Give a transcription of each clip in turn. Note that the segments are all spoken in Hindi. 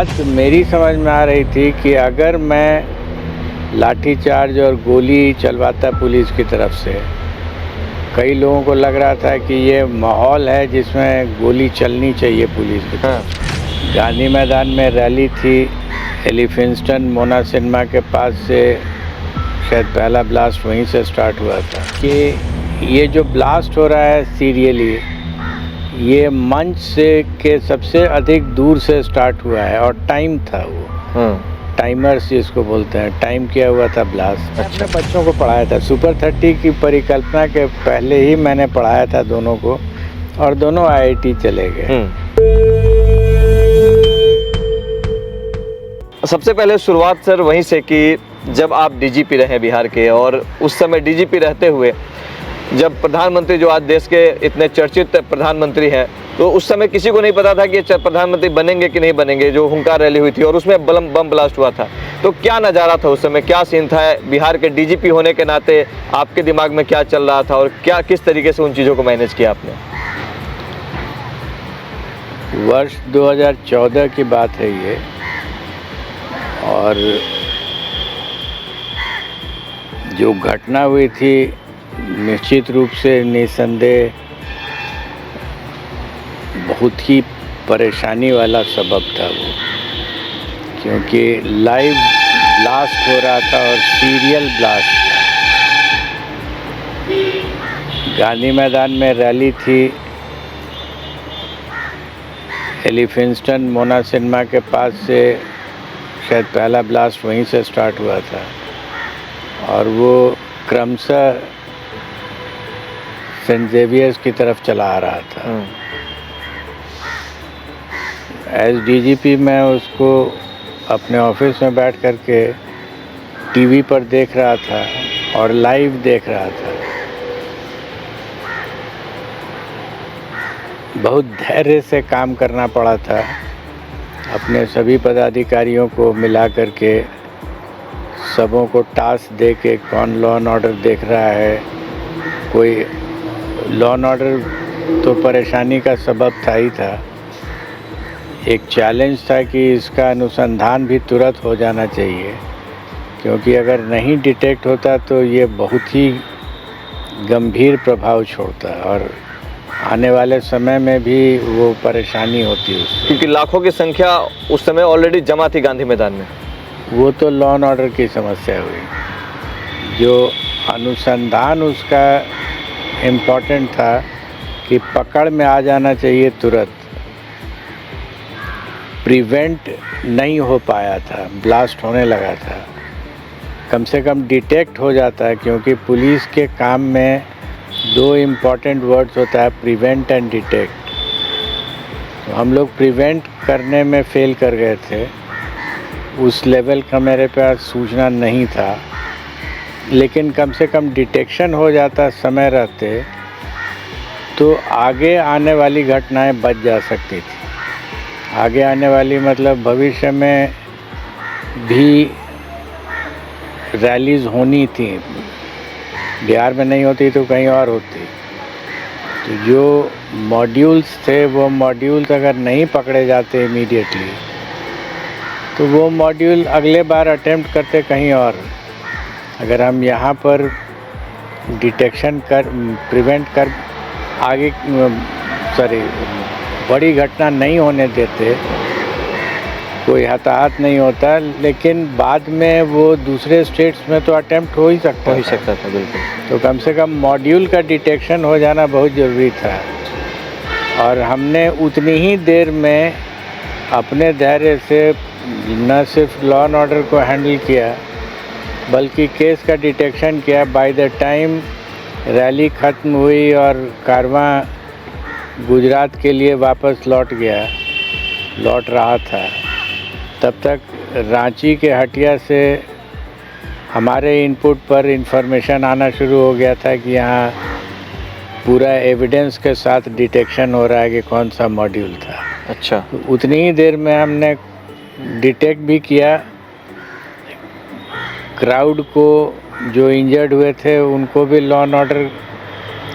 बात मेरी समझ में आ रही थी कि अगर मैं लाठीचार्ज और गोली चलवाता पुलिस की तरफ से, कई लोगों को लग रहा था कि ये माहौल है जिसमें गोली चलनी चाहिए पुलिस की तरफ। गांधी मैदान में रैली थी, एलिफिंस्टन मोना सिनेमा के पास से शायद पहला ब्लास्ट वहीं से स्टार्ट हुआ था कि ये जो ब्लास्ट हो रहा है सीरियली, ये मंच से के सबसे अधिक दूर से स्टार्ट हुआ है और टाइम था वो टाइमर्स जिसको बोलते हैं, टाइम किया हुआ था ब्लास्ट। अपने बच्चों को पढ़ाया था सुपर 30 की परिकल्पना के पहले ही मैंने पढ़ाया था दोनों को, और दोनों आईआईटी चले गए। सबसे पहले शुरुआत सर वहीं से कि जब आप डीजीपी रहे बिहार के, और उस समय डीजीपी रहते हुए जब प्रधानमंत्री, जो आज देश के इतने चर्चित प्रधानमंत्री हैं, तो उस समय किसी को नहीं पता था कि प्रधानमंत्री बनेंगे कि नहीं बनेंगे। जो हुंकार रैली हुई थी और उसमें बम ब्लास्ट हुआ था, तो क्या नज़ारा था उस समय, क्या सीन था? बिहार के डीजीपी होने के नाते आपके दिमाग में क्या चल रहा था और क्या किस तरीके से उन चीज़ों को मैनेज किया आपने? वर्ष 2014 की बात है ये, और जो घटना हुई थी निश्चित रूप से निसंदेह बहुत ही परेशानी वाला सबब था वो, क्योंकि लाइव ब्लास्ट हो रहा था और सीरियल ब्लास्ट था। गांधी मैदान में रैली थी, एलिफिंस्टन मोना सिनेमा के पास से शायद पहला ब्लास्ट वहीं से स्टार्ट हुआ था, और वो क्रमशः सेंट जेवियर्स की तरफ चला आ रहा था। एज डीजीपी मैं उसको अपने ऑफिस में बैठ कर के टीवी पर देख रहा था और लाइव देख रहा था। बहुत धैर्य से काम करना पड़ा था, अपने सभी पदाधिकारियों को मिला कर के सबों को टास्क दे के, कौन लॉ एंड ऑर्डर देख रहा है, कोई लॉ एंड ऑर्डर तो परेशानी का सबब था ही था। एक चैलेंज था कि इसका अनुसंधान भी तुरंत हो जाना चाहिए, क्योंकि अगर नहीं डिटेक्ट होता तो ये बहुत ही गंभीर प्रभाव छोड़ता और आने वाले समय में भी वो परेशानी होती उससे, क्योंकि लाखों की संख्या उस समय ऑलरेडी जमा थी गांधी मैदान में। वो तो लॉ एंड ऑर्डर की समस्या हुई। जो अनुसंधान उसका इम्पोर्टेंट था कि पकड़ में आ जाना चाहिए तुरंत, प्रिवेंट नहीं हो पाया था, ब्लास्ट होने लगा था। कम से कम डिटेक्ट हो जाता है, क्योंकि पुलिस के काम में दो इम्पॉर्टेंट वर्ड्स होता है, प्रिवेंट एंड डिटेक्ट। तो हम लोग प्रिवेंट करने में फेल कर गए थे, उस लेवल का मेरे पास सूचना नहीं था, लेकिन कम से कम डिटेक्शन हो जाता समय रहते तो आगे आने वाली घटनाएं बच जा सकती थी। आगे आने वाली मतलब भविष्य में भी रैलीज होनी थी, बिहार में नहीं होती तो कहीं और होती। तो जो मॉड्यूल्स थे वो मॉड्यूल्स अगर नहीं पकड़े जाते इमीडिएटली, तो वो मॉड्यूल अगले बार अटेम्प्ट करते कहीं और। अगर हम यहाँ पर डिटेक्शन कर, प्रिवेंट कर, आगे बड़ी घटना नहीं होने देते, कोई हताहत नहीं होता, लेकिन बाद में वो दूसरे स्टेट्स में तो अटेम्प्ट हो ही सकता था। बिल्कुल। तो कम से कम मॉड्यूल का डिटेक्शन हो जाना बहुत ज़रूरी था, और हमने उतनी ही देर में अपने धैर्य से न सिर्फ लॉ एंड ऑर्डर को हैंडल किया, बल्कि केस का डिटेक्शन किया। बाय द टाइम रैली ख़त्म हुई और कारवां गुजरात के लिए वापस लौट रहा था, तब तक रांची के हटिया से हमारे इनपुट पर इंफॉर्मेशन आना शुरू हो गया था कि यहाँ पूरा एविडेंस के साथ डिटेक्शन हो रहा है कि कौन सा मॉड्यूल था। अच्छा। तो उतनी ही देर में हमने डिटेक्ट भी किया। क्राउड को, जो इंजर्ड हुए थे उनको भी लॉ एंड ऑर्डर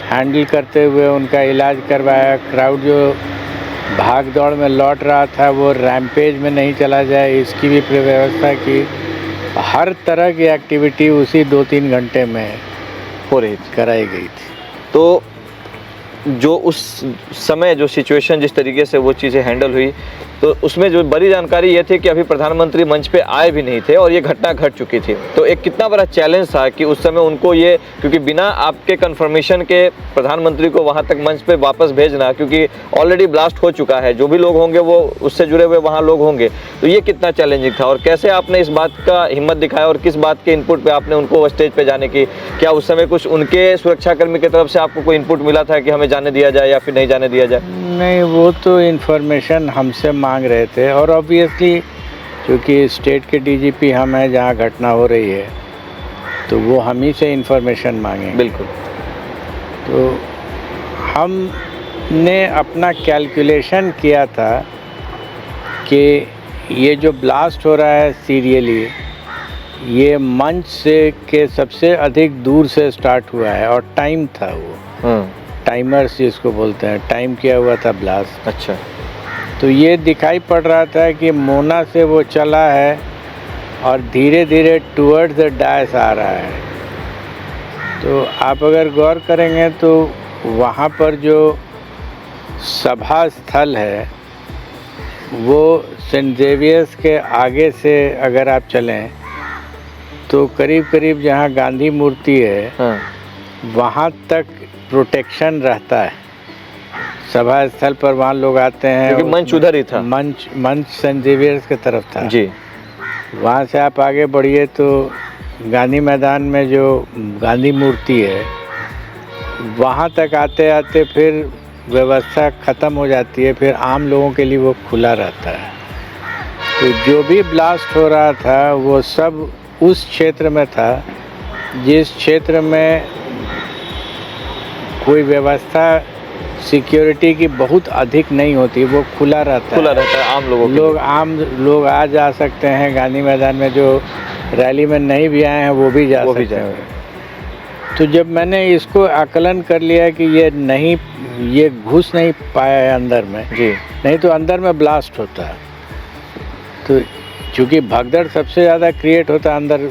हैंडल करते हुए उनका इलाज करवाया। क्राउड जो भाग दौड़ में लौट रहा था वो रैम्पेज में नहीं चला जाए, इसकी भी व्यवस्था की। हर तरह की एक्टिविटी उसी 2-3 घंटे में हो रही थी, कराई गई थी। तो जो उस समय जो सिचुएशन जिस तरीके से वो चीज़ें हैंडल हुई, तो उसमें जो बड़ी जानकारी ये थी कि अभी प्रधानमंत्री मंच पे आए भी नहीं थे और ये घटना घट चुकी थी। तो एक कितना बड़ा चैलेंज था कि उस समय उनको ये, क्योंकि बिना आपके कंफर्मेशन के प्रधानमंत्री को वहाँ तक मंच पे वापस भेजना, क्योंकि ऑलरेडी ब्लास्ट हो चुका है, जो भी लोग होंगे वो उससे जुड़े हुए वहाँ लोग होंगे, तो ये कितना चैलेंजिंग था और कैसे आपने इस बात का हिम्मत दिखाया और किस बात के इनपुट पे आपने उनको स्टेज पे जाने की, क्या उस समय कुछ उनके सुरक्षाकर्मी की तरफ से आपको कोई इनपुट मिला था कि हमें जाने दिया जाए या फिर नहीं जाने दिया जाए? नहीं, वो तो इन्फॉर्मेशन हमसे मांग रहे थे और ऑब्वियसली क्योंकि स्टेट के डीजीपी हम हैं जहाँ घटना हो रही है, तो वो हम ही से इन्फॉर्मेशन मांगेंगे। बिल्कुल। तो हमने अपना कैलकुलेशन किया था कि ये जो ब्लास्ट हो रहा है सीरियली, ये मंच से के सबसे अधिक दूर से स्टार्ट हुआ है और टाइम था वो, टाइमर्स जिसको बोलते हैं, टाइम किया हुआ था ब्लास्ट। अच्छा। तो ये दिखाई पड़ रहा था कि मोना से वो चला है और धीरे धीरे टूवर्ड्स द डायस आ रहा है। तो आप अगर गौर करेंगे तो वहाँ पर जो सभा स्थल है वो सेंट जेवियर्स के आगे से अगर आप चलें तो करीब करीब जहाँ गांधी मूर्ति है वहाँ तक प्रोटेक्शन रहता है। सभा स्थल पर वहाँ लोग आते हैं, क्योंकि मंच उधर ही था। मंच सेंट जेवियर्स की तरफ था जी। वहाँ से आप आगे बढ़िए तो गांधी मैदान में जो गांधी मूर्ति है वहाँ तक आते आते फिर व्यवस्था ख़त्म हो जाती है, फिर आम लोगों के लिए वो खुला रहता है। तो जो भी ब्लास्ट हो रहा था वो सब उस क्षेत्र में था जिस क्षेत्र में कोई व्यवस्था सिक्योरिटी की बहुत अधिक नहीं होती, वो खुला रहता है आम लोगों के लिए। आम लोग आ जा सकते हैं गांधी मैदान में, जो रैली में नहीं भी आए हैं वो भी जा सकते हैं। तो जब मैंने इसको आकलन कर लिया कि ये घुस नहीं पाया है अंदर में जी, नहीं तो अंदर में ब्लास्ट होता है। तो चूँकि भगदड़ सबसे ज़्यादा क्रिएट होता अंदर,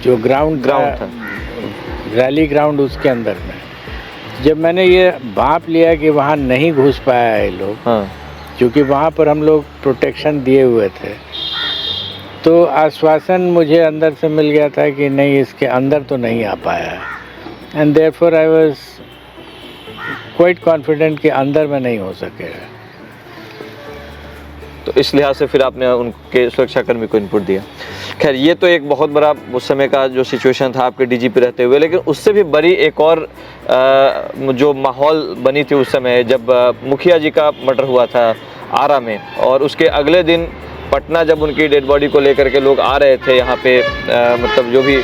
जो ग्राउंड था, रैली ग्राउंड उसके अंदर में। जब मैंने ये भांप लिया कि वहाँ नहीं घुस पाया है लोग, क्योंकि वहाँ पर हम लोग प्रोटेक्शन दिए हुए थे, तो आश्वासन मुझे अंदर से मिल गया था कि नहीं, इसके अंदर तो नहीं आ पाया है। And therefore I was quite confident कि अंदर में नहीं हो सकेगा। तो इस लिहाज से फिर आपने उनके सुरक्षाकर्मी को इनपुट दिया। खैर, ये तो एक बहुत बड़ा उस समय का जो सिचुएशन था आपके डीजीपी रहते हुए, लेकिन उससे भी बड़ी एक और जो माहौल बनी थी उस समय जब मुखिया जी का मर्डर हुआ था आरा में, और उसके अगले दिन पटना जब उनकी डेड बॉडी को लेकर के लोग आ रहे थे यहाँ पे, मतलब जो भी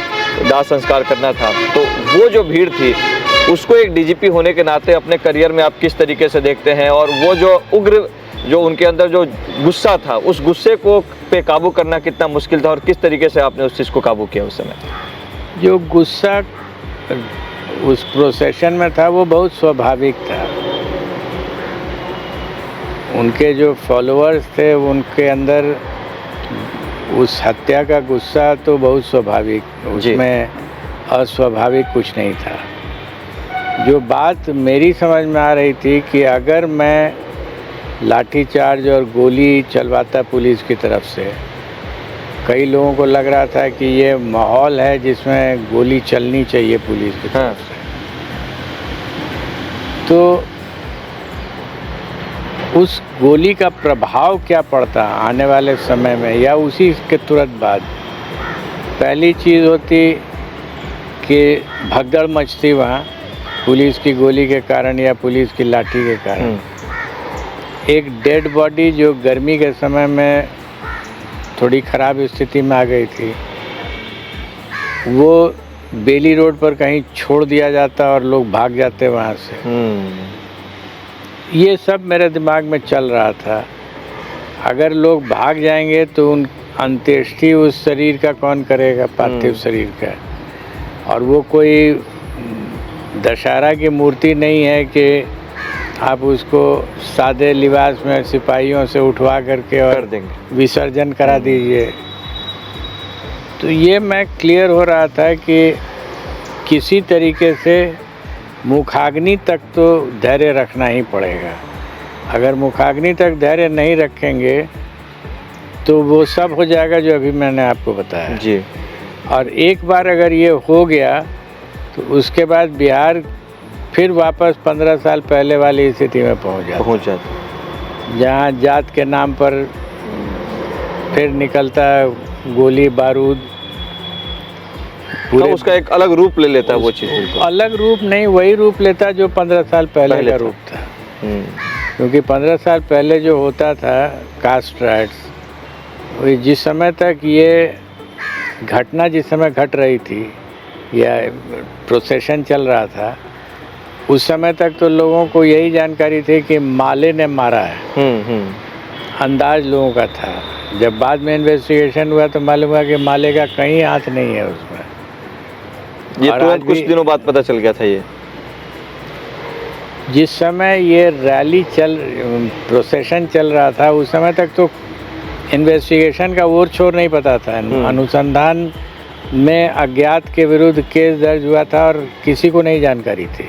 दाह संस्कार करना था, तो वो जो भीड़ थी उसको एक डीजीपी होने के नाते अपने करियर में आप किस तरीके से देखते हैं, और वो जो उग्र जो उनके अंदर जो गुस्सा था, उस गुस्से को पे काबू करना कितना मुश्किल था और किस तरीके से आपने उस चीज़ को काबू किया उस समय? जो गुस्सा उस प्रोसेशन में था वो बहुत स्वाभाविक था। उनके जो फॉलोअर्स थे उनके अंदर उस हत्या का गुस्सा तो बहुत स्वाभाविक, उसमें अस्वाभाविक कुछ नहीं था। जो बात मेरी समझ में आ रही थी कि अगर मैं लाठीचार्ज और गोली चलवाता पुलिस की तरफ से, कई लोगों को लग रहा था कि ये माहौल है जिसमें गोली चलनी चाहिए पुलिस की तरफ से, तो उस गोली का प्रभाव क्या पड़ता आने वाले समय में या उसी के तुरंत बाद। पहली चीज़ होती कि भगदड़ मचती वहाँ पुलिस की गोली के कारण या पुलिस की लाठी के कारण। एक डेड बॉडी जो गर्मी के समय में थोड़ी ख़राब स्थिति में आ गई थी, वो बेली रोड पर कहीं छोड़ दिया जाता और लोग भाग जाते वहाँ से। ये सब मेरे दिमाग में चल रहा था। अगर लोग भाग जाएंगे तो उन अंत्येष्टि उस शरीर का कौन करेगा, पार्थिव शरीर का। और वो कोई दशहरा की मूर्ति नहीं है कि आप उसको सादे लिबास में सिपाहियों से उठवा करके कर और देंगे। विसर्जन करा दीजिए। तो ये मैं क्लियर हो रहा था कि किसी तरीके से मुखाग्नि तक तो धैर्य रखना ही पड़ेगा। अगर मुखाग्नि तक धैर्य नहीं रखेंगे तो वो सब हो जाएगा जो अभी मैंने आपको बताया जी। और एक बार अगर ये हो गया तो उसके बाद बिहार फिर वापस 15 साल पहले वाली स्थिति में पहुंच जाता, जहां जात के नाम पर फिर निकलता गोली बारूद। तो उसका एक अलग रूप ले लेता है वो चीज़। अलग रूप नहीं, वही रूप लेता जो 15 साल पहले का रूप था। क्योंकि 15 साल पहले जो होता था कास्ट राइट्स, जिस समय तक ये घटना जिस समय घट रही थी या प्रोसेशन चल रहा था, उस समय तक तो लोगों को यही जानकारी थी कि माले ने मारा है। अंदाज लोगों का था। जब बाद में इन्वेस्टिगेशन हुआ तो मालूम हुआ कि माले का कहीं हाथ नहीं है उसमें। ये तुरंत कुछ दिनों बाद पता चल गया था। ये जिस समय ये रैली प्रोसेशन चल रहा था उस समय तक तो इन्वेस्टिगेशन का ओर छोर नहीं पता था। अनुसंधान में अज्ञात के विरुद्ध केस दर्ज हुआ था और किसी को नहीं जानकारी थी।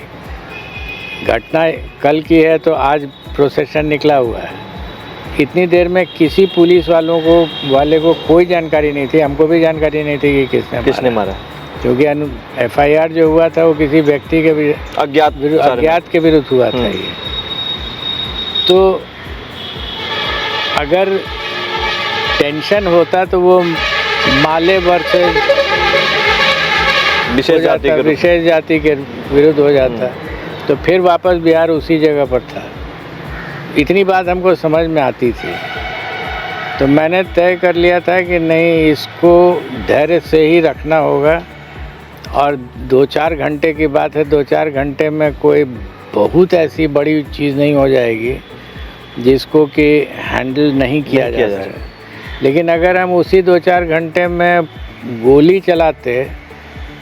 घटना कल की है तो आज प्रोसेशन निकला हुआ है। इतनी देर में किसी पुलिस वाले को कोई जानकारी नहीं थी। हमको भी जानकारी नहीं थी कि किसने मारा। क्योंकि FIR जो हुआ था वो किसी व्यक्ति के अज्ञात के विरुद्ध हुआ था। ये तो अगर टेंशन होता तो वो माले वर्सेस विशेष जाति के विरुद्ध हो जाता, तो फिर वापस बिहार उसी जगह पर था। इतनी बात हमको समझ में आती थी, तो मैंने तय कर लिया था कि नहीं, इसको धैर्य से ही रखना होगा। और 2-4 घंटे की बात है, 2-4 घंटे में कोई बहुत ऐसी बड़ी चीज़ नहीं हो जाएगी जिसको कि हैंडल नहीं किया जा सकता। लेकिन अगर हम उसी 2-4 घंटे में गोली चलाते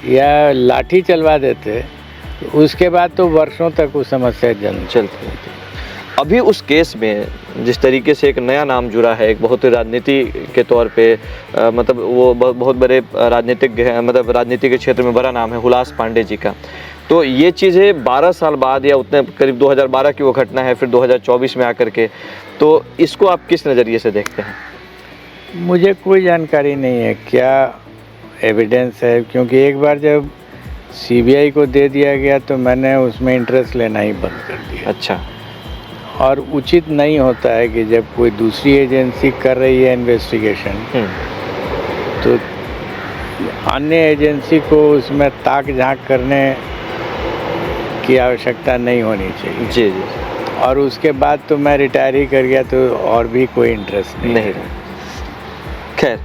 या लाठी चलवा देते तो उसके बाद तो वर्षों तक उस समस्या जन्म चलती रहती। अभी उस केस में जिस तरीके से एक नया नाम जुड़ा है, एक बहुत राजनीति के तौर पे मतलब वो बहुत बड़े राजनीतिक मतलब राजनीति के क्षेत्र में बड़ा नाम है हुलास पांडे जी का। तो ये चीज़ें 12 साल बाद या उतने करीब 2012 की वो घटना है, फिर 2024 में आकर के, तो इसको आप किस नज़रिए से देखते हैं? मुझे कोई जानकारी नहीं है क्या एविडेंस है, क्योंकि एक बार जब CBI को दे दिया गया तो मैंने उसमें इंटरेस्ट लेना ही बंद कर दिया। अच्छा। और उचित नहीं होता है कि जब कोई दूसरी एजेंसी कर रही है इन्वेस्टिगेशन तो अन्य एजेंसी को उसमें ताक झांक करने की आवश्यकता नहीं होनी चाहिए। जी जी। और उसके बाद तो मैं रिटायर ही कर गया, तो और भी कोई इंटरेस्ट नहीं। खैर,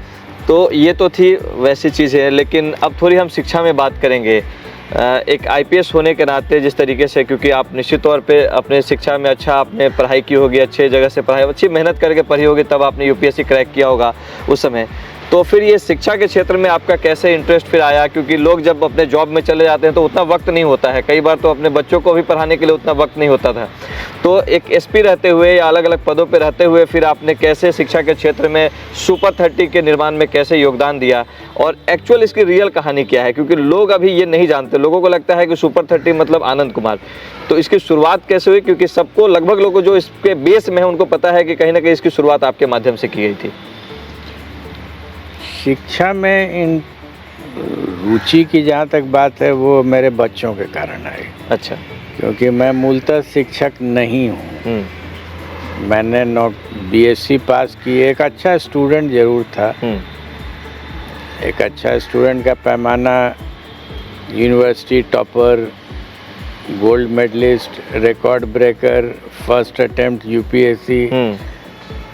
तो ये तो थी वैसी चीज़ें, लेकिन अब थोड़ी हम शिक्षा में बात करेंगे। एक IPS होने के नाते जिस तरीके से, क्योंकि आप निश्चित तौर पे अपने शिक्षा में अच्छा आपने पढ़ाई की होगी, अच्छे जगह से पढ़ाई, अच्छी मेहनत करके पढ़ी होगी, तब आपने UPSC क्रैक किया होगा उस समय। तो फिर ये शिक्षा के क्षेत्र में आपका कैसे इंटरेस्ट फिर आया? क्योंकि लोग जब अपने जॉब में चले जाते हैं तो उतना वक्त नहीं होता है, कई बार तो अपने बच्चों को भी पढ़ाने के लिए उतना वक्त नहीं होता था। तो एक SP रहते हुए या अलग अलग पदों पे रहते हुए फिर आपने कैसे शिक्षा के क्षेत्र में सुपर 30 के निर्माण में कैसे योगदान दिया, और एक्चुअल इसकी रियल कहानी क्या है? क्योंकि लोग अभी ये नहीं जानते, लोगों को लगता है कि सुपर 30 मतलब आनंद कुमार। तो इसकी शुरुआत कैसे हुई? क्योंकि सबको, लगभग लोगों जो इसके बेस में है उनको पता है कि कहीं ना कहीं इसकी शुरुआत आपके माध्यम से की गई थी। शिक्षा में इन रुचि की जहाँ तक बात है वो मेरे बच्चों के कारण आई। अच्छा। क्योंकि मैं मूलतः शिक्षक नहीं हूँ। मैंने BSc पास की, एक अच्छा स्टूडेंट ज़रूर था। एक अच्छा स्टूडेंट का पैमाना university topper, gold medalist, record breaker, first attempt UPSC,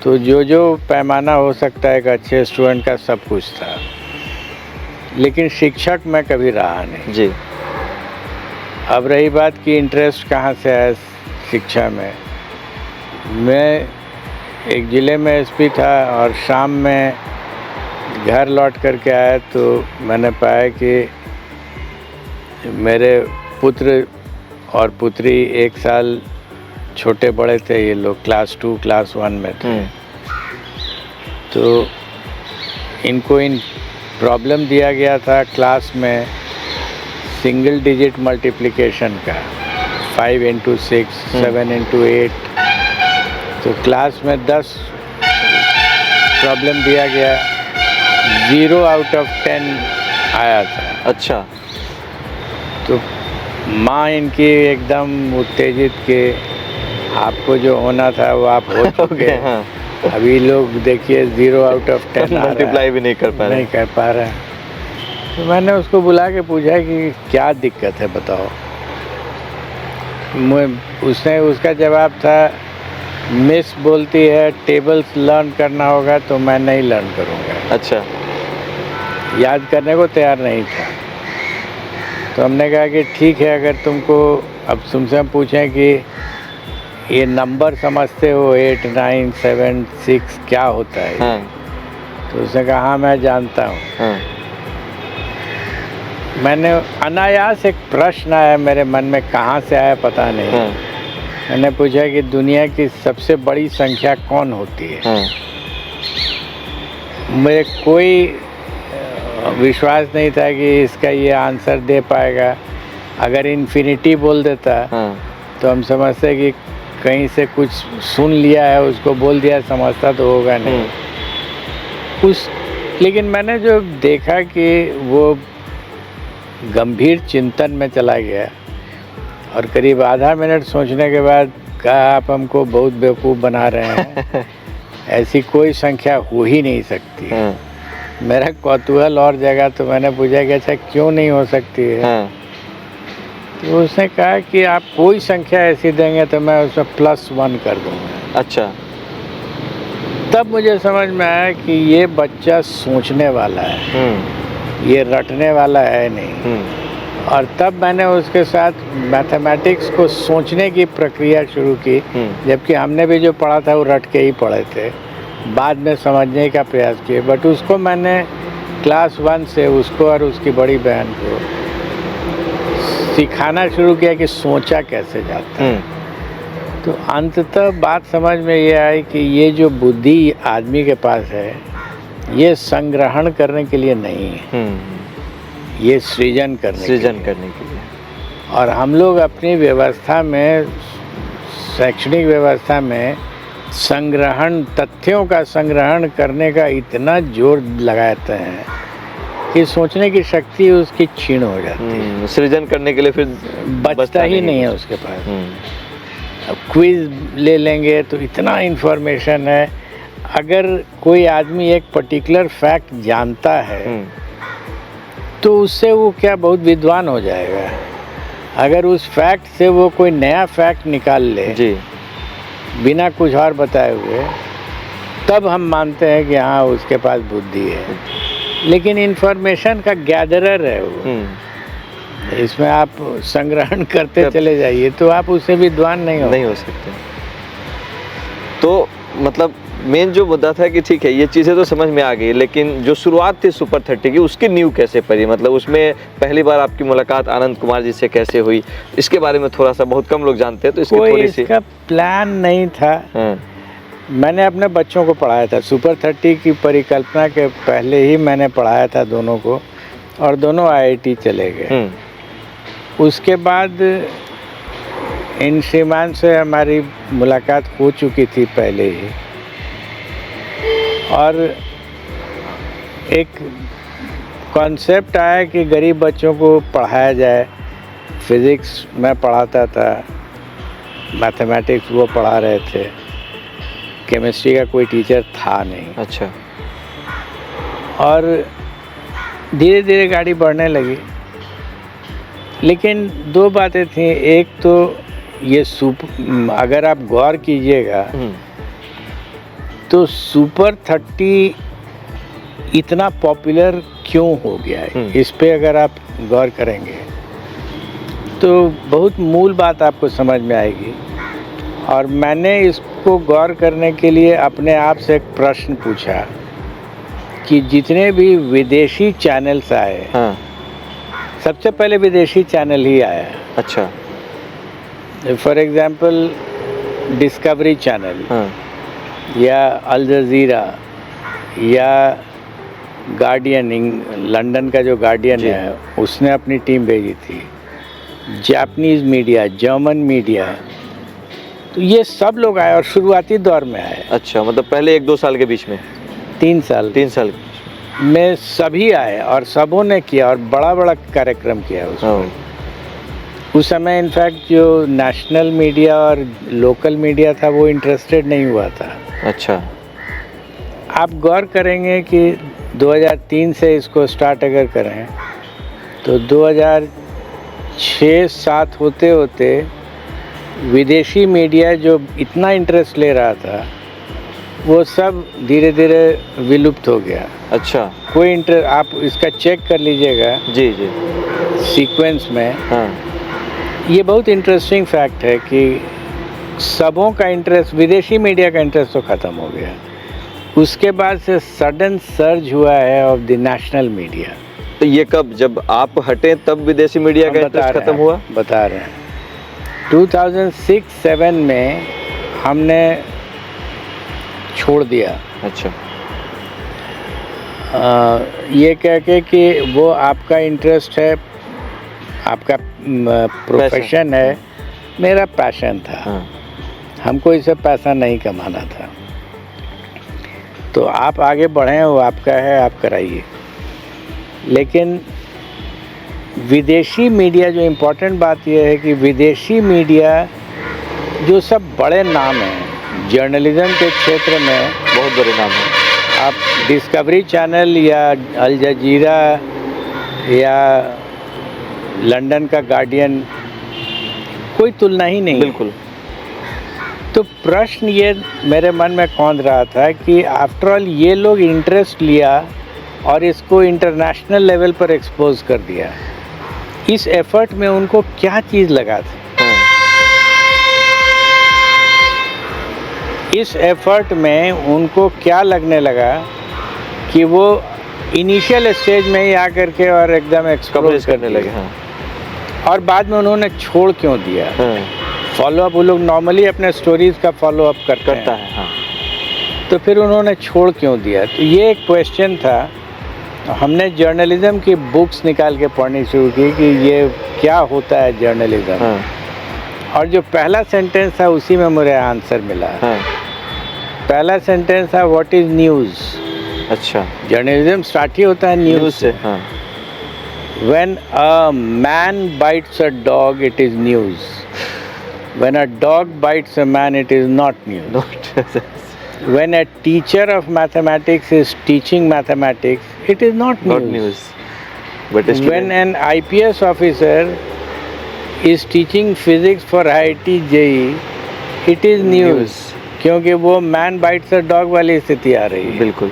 तो जो पैमाना हो सकता है एक अच्छे स्टूडेंट का, सब कुछ था। लेकिन शिक्षक मैं कभी रहा नहीं जी। अब रही बात कि इंटरेस्ट कहाँ से है शिक्षा में, मैं एक ज़िले में SP था और शाम में घर लौट कर के आया तो मैंने पाया कि मेरे पुत्र और पुत्री 1 साल छोटे बड़े थे ये लोग, क्लास 2 क्लास 1 में थे। तो इनको इन प्रॉब्लम दिया गया था क्लास में सिंगल डिजिट मल्टीप्लिकेशन का, 5 इंटू 6, 7 इंटू 8। तो क्लास में 10 प्रॉब्लम दिया गया, 0 आउट ऑफ 10 आया था। अच्छा। तो माँ इनकी एकदम उत्तेजित के आपको जो होना था वो आप हो चुके हैं। हाँ। अभी लोग देखिए 0 आउट ऑफ 10 मल्टीप्लाई भी नहीं कर पा रहे। नहीं कर पा रहे। तो मैंने उसको बुला के पूछा कि क्या दिक्कत है बताओ। उसने उसका जवाब था, मिस बोलती है टेबल्स लर्न करना होगा तो मैं नहीं लर्न करूँगा। अच्छा। याद करने को तैयार नहीं था। तो हमने कहा कि ठीक है, अगर तुमको अब तुमसे हम पूछें कि ये नंबर समझते हो 8, 9, 7, 6 क्या होता है? हाँ। तो उसने कहा हाँ मैं जानता हूँ। हाँ। मैंने अनायास एक प्रश्न आया मेरे मन में, कहाँ से आया पता नहीं। हाँ। मैंने पूछा कि दुनिया की सबसे बड़ी संख्या कौन होती है? हाँ। मुझे कोई विश्वास नहीं था कि इसका ये आंसर दे पाएगा। अगर इन्फिनिटी बोल देता तो हम समझते कि कहीं से कुछ सुन लिया है, उसको बोल दिया, समझता तो होगा नहीं। लेकिन मैंने जो देखा कि वो गंभीर चिंतन में चला गया और करीब आधा मिनट सोचने के बाद कहा, आप हमको बहुत बेवकूफ़ बना रहे हैं। ऐसी कोई संख्या हो ही नहीं सकती। मेरा कौतूहल और जगह, तो मैंने पूछा कि अच्छा क्यों नहीं हो सकती है? तो उसने कहा कि आप कोई संख्या ऐसी देंगे तो मैं उसमें +1 कर दूंगा। अच्छा। तब मुझे समझ में आया कि ये बच्चा सोचने वाला है, ये रटने वाला है नहीं। और तब मैंने उसके साथ मैथमेटिक्स को सोचने की प्रक्रिया शुरू की, जबकि हमने भी जो पढ़ा था वो रट के ही पढ़े थे, बाद में समझने का प्रयास किए। बट उसको मैंने क्लास 1 से उसको और उसकी बड़ी बहन को सिखाना शुरू किया कि सोचा कैसे जाता है। तो अंततः बात समझ में ये आई कि ये जो बुद्धि आदमी के पास है, ये संग्रहण करने के लिए नहीं है, ये सृजन करने के लिए। और हम लोग अपनी व्यवस्था में, शैक्षणिक व्यवस्था में संग्रहण, तथ्यों का संग्रहण करने का इतना जोर लगाते हैं कि सोचने की शक्ति उसकी क्षीण हो जाती है। सृजन करने के लिए फिर बचता ही नहीं है उसके पास। अब क्विज ले लेंगे तो इतना इन्फॉर्मेशन है। अगर कोई आदमी एक पर्टिकुलर फैक्ट जानता है तो उससे वो क्या बहुत विद्वान हो जाएगा। अगर उस फैक्ट से वो कोई नया फैक्ट निकाल ले जी, बिना कुछ और बताए हुए, तब हम मानते हैं कि हाँ उसके पास बुद्धि है। लेकिन इन्फॉर्मेशन का गैदरर है वो। इसमें आप संग्रहण करते चले जाइए तो आप उससे विद्वान नहीं हो सकते। तो मतलब मेन जो मुद्दा था कि ठीक है ये चीज़ें तो समझ में आ गई, लेकिन जो शुरुआत थी सुपर 30 की, उसकी नींव कैसे पड़ी? मतलब उसमें पहली बार आपकी मुलाकात आनंद कुमार जी से कैसे हुई, इसके बारे में थोड़ा सा, बहुत कम लोग जानते हैं, तो इसकी थोड़ी सी। इसका प्लान नहीं था। मैंने अपने बच्चों को पढ़ाया था सुपर 30 की परिकल्पना के पहले ही मैंने पढ़ाया था दोनों को, और दोनों IIT चले गए। उसके बाद इन श्रीमान से हमारी मुलाकात हो चुकी थी पहले ही, और एक कॉन्सेप्ट आया कि गरीब बच्चों को पढ़ाया जाए। फिज़िक्स मैं पढ़ाता था, मैथमेटिक्स वो पढ़ा रहे थे, केमिस्ट्री का कोई टीचर था नहीं। अच्छा। और धीरे धीरे गाड़ी बढ़ने लगी। लेकिन दो बातें थीं। एक तो ये अगर आप गौर कीजिएगा तो सुपर 30 इतना पॉपुलर क्यों हो गया है, इस पे अगर आप गौर करेंगे तो बहुत मूल बात आपको समझ में आएगी। और मैंने इसको गौर करने के लिए अपने आप से एक प्रश्न पूछा कि जितने भी विदेशी चैनल्स आए, सबसे पहले विदेशी चैनल ही आया। अच्छा। फॉर एग्जांपल डिस्कवरी चैनल हाँ या अल जज़ीरा या गार्डियन, लंदन का जो गार्डियन जी। है, उसने अपनी टीम भेजी थी। जापानीज़ मीडिया, जर्मन मीडिया, तो ये सब लोग आए और शुरुआती दौर में आए। अच्छा, मतलब पहले 1-2 साल के बीच में? 3 साल 3 साल में सभी आए और सबों ने किया और बड़ा-बड़ा कार्यक्रम किया उसमें। हाँ, उस समय इनफैक्ट जो नेशनल मीडिया और लोकल मीडिया था वो इंटरेस्टेड नहीं हुआ था। अच्छा। आप गौर करेंगे कि 2003 से इसको स्टार्ट अगर करें तो 2006-07 होते होते विदेशी मीडिया जो इतना इंटरेस्ट ले रहा था वो सब धीरे धीरे विलुप्त हो गया। अच्छा। कोई आप इसका चेक कर लीजिएगा जी, जी। सीक्वेंस में। हाँ, ये बहुत इंटरेस्टिंग फैक्ट है कि सबों का इंटरेस्ट, विदेशी मीडिया का इंटरेस्ट तो ख़त्म हो गया। उसके बाद से सडन सर्ज हुआ है ऑफ द नेशनल मीडिया। तो ये कब, जब आप हटे तब विदेशी मीडिया का इंटरेस्ट खत्म हुआ? बता रहे हैं 2006-07 में हमने छोड़ दिया। अच्छा। ये कह के कि वो आपका इंटरेस्ट है, आपका प्रोफेशन है, मेरा पैशन था। हाँ। हमको इससे पैसा नहीं कमाना था। तो आप आगे बढ़ें, वो आपका है, आप कराइए। लेकिन विदेशी मीडिया, जो इम्पोर्टेंट बात यह है कि विदेशी मीडिया जो सब बड़े नाम हैं जर्नलिज्म के क्षेत्र में, बहुत बड़े नाम हैं। आप डिस्कवरी चैनल या अल जज़ीरा या लंदन का गार्डियन, कोई तुलना ही नहीं। बिल्कुल। तो प्रश्न ये मेरे मन में कौंध रहा था कि आफ्टर ऑल ये लोग इंटरेस्ट लिया और इसको इंटरनेशनल लेवल पर एक्सपोज कर दिया। इस एफर्ट में उनको क्या चीज़ लगा था? इस एफर्ट में उनको क्या लगने लगा कि वो इनिशियल स्टेज में ही आकर के और एकदम एक्सप्लोर करने लगे। हाँ। और बाद में उन्होंने छोड़ क्यों दिया? हाँ। फॉलो अप, वो लोग नॉर्मली अपने स्टोरीज का फॉलो अप करता है। हाँ। तो फिर उन्होंने छोड़ क्यों दिया? तो ये एक क्वेश्चन था। हमने जर्नलिज्म की बुक्स निकाल के पढ़नी शुरू की कि ये क्या होता है जर्नलिज्म। हाँ। और जो पहला सेंटेंस था उसी में मुझे आंसर मिला। हाँ। पहला सेंटेंस था व्हाट इज न्यूज़। अच्छा। जर्नलिज्म स्टार्ट ही होता है न्यूज़ से। हाँ। When a man bites a dog, it is news. When a dog bites a man, it is not news. When a teacher of mathematics is teaching mathematics, it is not news. Not news. But when an IPS officer is teaching physics for IIT JEE, it is news. क्योंकि वो man bites a dog वाली स्थिति आ रही है। बिल्कुल।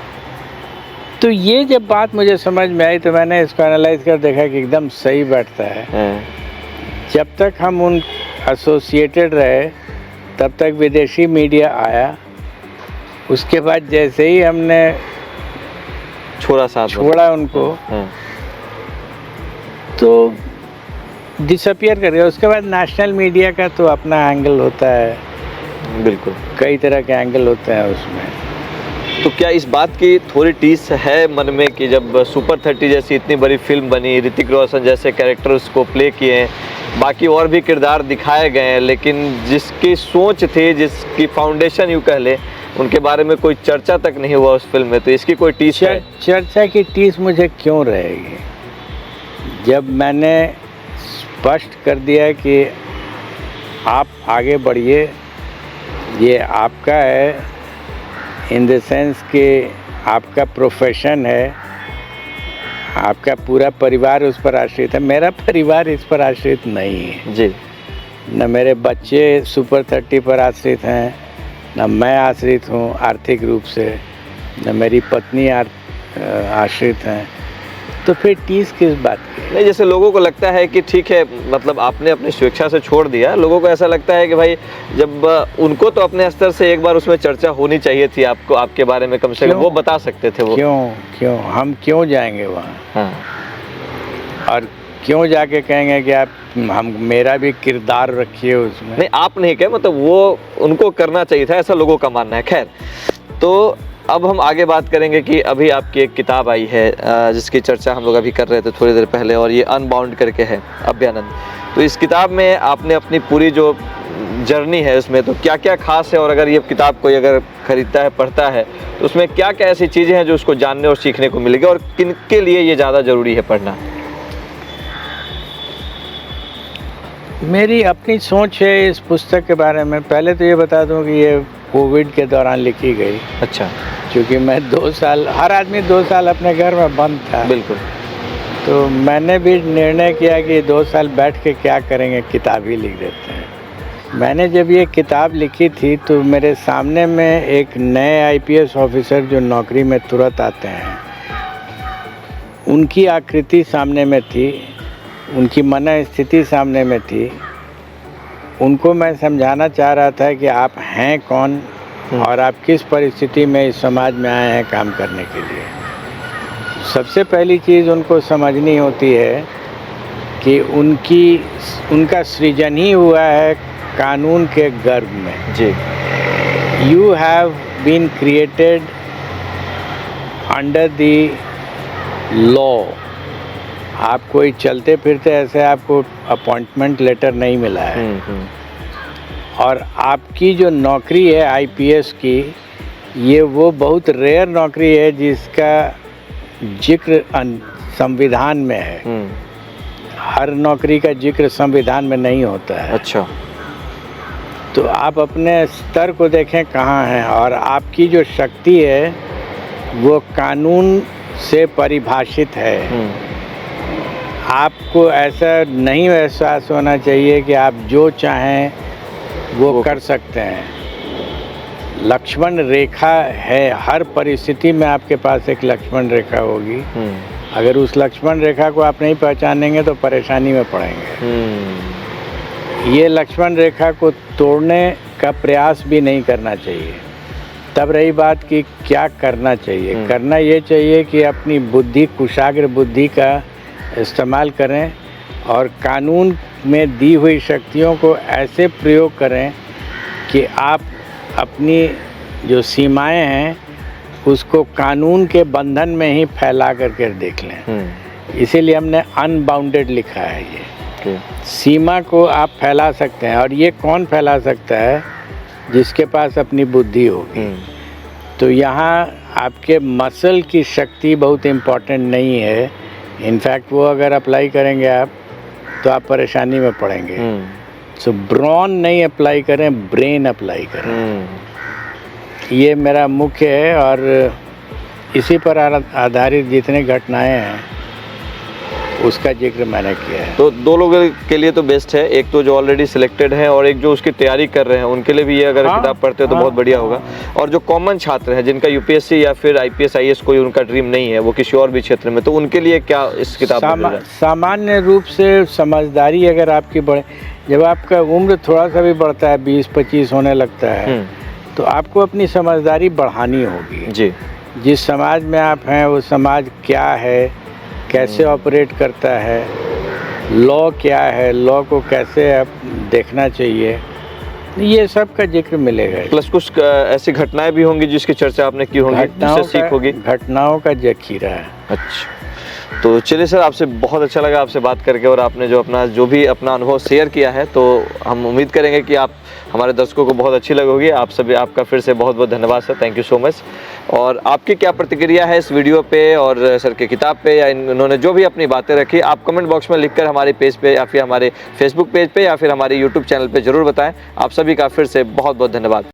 तो ये जब बात मुझे समझ में आई तो मैंने इसको एनालाइज कर देखा कि एकदम सही बैठता है। जब तक हम उन एसोसिएटेड रहे तब तक विदेशी मीडिया आया। उसके बाद जैसे ही हमने छोड़ा उनको तो डिसअपियर कर गया। उसके बाद नेशनल मीडिया का तो अपना एंगल होता है। बिल्कुल, कई तरह के एंगल होते हैं उसमें। तो क्या इस बात की थोड़ी टीस है मन में कि जब सुपर 30 जैसी इतनी बड़ी फिल्म बनी, ऋतिक रोशन जैसे कैरेक्टर उसको प्ले किए हैं, बाकी और भी किरदार दिखाए गए हैं, लेकिन जिसकी सोच थी, जिसकी फाउंडेशन यूँ कह ले, उनके बारे में कोई चर्चा तक नहीं हुआ उस फिल्म में, तो इसकी कोई टीस है? चर्चा की टीस मुझे क्यों रहेगी जब मैंने स्पष्ट कर दिया कि आप आगे बढ़िए, ये आपका है, इन द सेंस कि आपका प्रोफेशन है, आपका पूरा परिवार उस पर आश्रित है। मेरा परिवार इस पर आश्रित नहीं है जी। न मेरे बच्चे सुपर 30 पर आश्रित हैं, न मैं आश्रित हूँ आर्थिक रूप से, न मेरी पत्नी आश्रित हैं। तो फिर टीस किस बात की? नहीं, जैसे लोगों को लगता है कि ठीक है, मतलब आपने अपनी स्वेच्छा से छोड़ दिया, लोगों को ऐसा लगता है कि भाई जब उनको तो अपने स्तर से एक बार उसमें चर्चा होनी चाहिए थी, आपको आपके बारे में कम से कम वो बता सकते थे। वो क्यों हम क्यों जाएंगे वहाँ? हाँ। और क्यों जाके कहेंगे कि आप हम मेरा भी किरदार रखिए उसमें। नहीं, आप नहीं कहे, मतलब वो उनको करना चाहिए था, ऐसा लोगों का मानना है। खैर, तो अब हम आगे बात करेंगे कि अभी आपकी एक किताब आई है जिसकी चर्चा हम लोग अभी कर रहे थे थोड़ी देर पहले, और ये अनबाउंड करके है, अभ्यानंद। तो इस किताब में आपने अपनी पूरी जो जर्नी है उसमें तो क्या क्या खास है, और अगर ये किताब कोई अगर खरीदता है, पढ़ता है, तो उसमें क्या क्या ऐसी चीज़ें हैं जो उसको जानने और सीखने को मिलेगी, और किन के लिए ये ज़्यादा ज़रूरी है पढ़ना? मेरी अपनी सोच है इस पुस्तक के बारे में। पहले तो ये बता दूं कि ये कोविड के दौरान लिखी गई, अच्छा, क्योंकि मैं 2 साल, हर आदमी 2 साल अपने घर में बंद था। बिल्कुल। तो मैंने भी निर्णय किया कि 2 साल बैठ के क्या करेंगे, किताब ही लिख देते हैं। मैंने जब ये किताब लिखी थी तो मेरे सामने में एक नए आईपीएस ऑफिसर जो नौकरी में तुरंत आते हैं, उनकी आकृति सामने में थी, उनकी मन स्थिति सामने में थी। उनको मैं समझाना चाह रहा था कि आप हैं कौन और आप किस परिस्थिति में इस समाज में आए हैं काम करने के लिए। सबसे पहली चीज़ उनको समझनी होती है कि उनका सृजन ही हुआ है कानून के गर्भ में। जी। You have been created under the law. आप कोई चलते फिरते ऐसे आपको अपॉइंटमेंट लेटर नहीं मिला है। और आपकी जो नौकरी है आईपीएस की, ये वो बहुत रेयर नौकरी है जिसका जिक्र संविधान में है। हर नौकरी का जिक्र संविधान में नहीं होता है। अच्छा। तो आप अपने स्तर को देखें कहाँ हैं, और आपकी जो शक्ति है वो कानून से परिभाषित है। आपको ऐसा नहीं एहसास होना चाहिए कि आप जो चाहें वो कर सकते हैं। लक्ष्मण रेखा है, हर परिस्थिति में आपके पास एक लक्ष्मण रेखा होगी। अगर उस लक्ष्मण रेखा को आप नहीं पहचानेंगे तो परेशानी में पड़ेंगे। ये लक्ष्मण रेखा को तोड़ने का प्रयास भी नहीं करना चाहिए। तब रही बात कि क्या करना चाहिए। करना ये चाहिए कि अपनी बुद्धि, कुशाग्र बुद्धि का इस्तेमाल करें और कानून में दी हुई शक्तियों को ऐसे प्रयोग करें कि आप अपनी जो सीमाएं हैं उसको कानून के बंधन में ही फैला करके देख लें। इसीलिए हमने अनबाउंडेड लिखा है। ये सीमा को आप फैला सकते हैं, और ये कौन फैला सकता है? जिसके पास अपनी बुद्धि होगी। तो यहाँ आपके मसल की शक्ति बहुत इम्पोर्टेंट नहीं है। इनफैक्ट वो अगर अप्लाई करेंगे आप तो आप परेशानी में पड़ेंगे। सो ब्रॉन नहीं अप्लाई करें, ब्रेन अप्लाई करें। ये मेरा मुख्य है, और इसी पर आधारित जितने घटनाएं हैं उसका जिक्र मैंने किया है। तो 2 लोगों के लिए तो बेस्ट है, एक तो जो ऑलरेडी सिलेक्टेड है और एक जो उसकी तैयारी कर रहे हैं, उनके लिए भी ये अगर किताब पढ़ते हो तो बहुत बढ़िया होगा। और जो कॉमन छात्र हैं जिनका यूपीएससी या फिर आईपीएस आईएएस कोई उनका ड्रीम नहीं है, वो किसी और भी क्षेत्र में, तो उनके लिए क्या इस किताब में? सामान्य रूप से समझदारी अगर आपकी बढ़े, जब आपका उम्र थोड़ा सा भी बढ़ता है, 20-25 होने लगता है, तो आपको अपनी समझदारी बढ़ानी होगी। जी। जिस समाज में आप हैं वो समाज क्या है, कैसे ऑपरेट करता है, लॉ क्या है, लॉ को कैसे आप देखना चाहिए, ये सब का जिक्र मिलेगा। प्लस कुछ ऐसी घटनाएं भी होंगी जिसकी चर्चा आपने की होगी, जिससे सीख होगी। घटनाओं का जखीरा है। अच्छा, तो चलिए सर, आपसे बहुत अच्छा लगा आपसे बात करके, और आपने जो भी अपना अनुभव शेयर किया है, तो हम उम्मीद करेंगे कि आप हमारे दर्शकों को बहुत अच्छी लगोगी। आपका फिर से बहुत बहुत धन्यवाद sir, thank you so much. और आपकी क्या प्रतिक्रिया है इस वीडियो पे और सर की किताब पे, या इन्होंने जो भी अपनी बातें रखी, आप कमेंट बॉक्स में लिखकर हमारे पेज पे या फिर हमारे फेसबुक पेज पे या फिर हमारे यूट्यूब चैनल पे ज़रूर बताएं। आप सभी का फिर से बहुत बहुत धन्यवाद।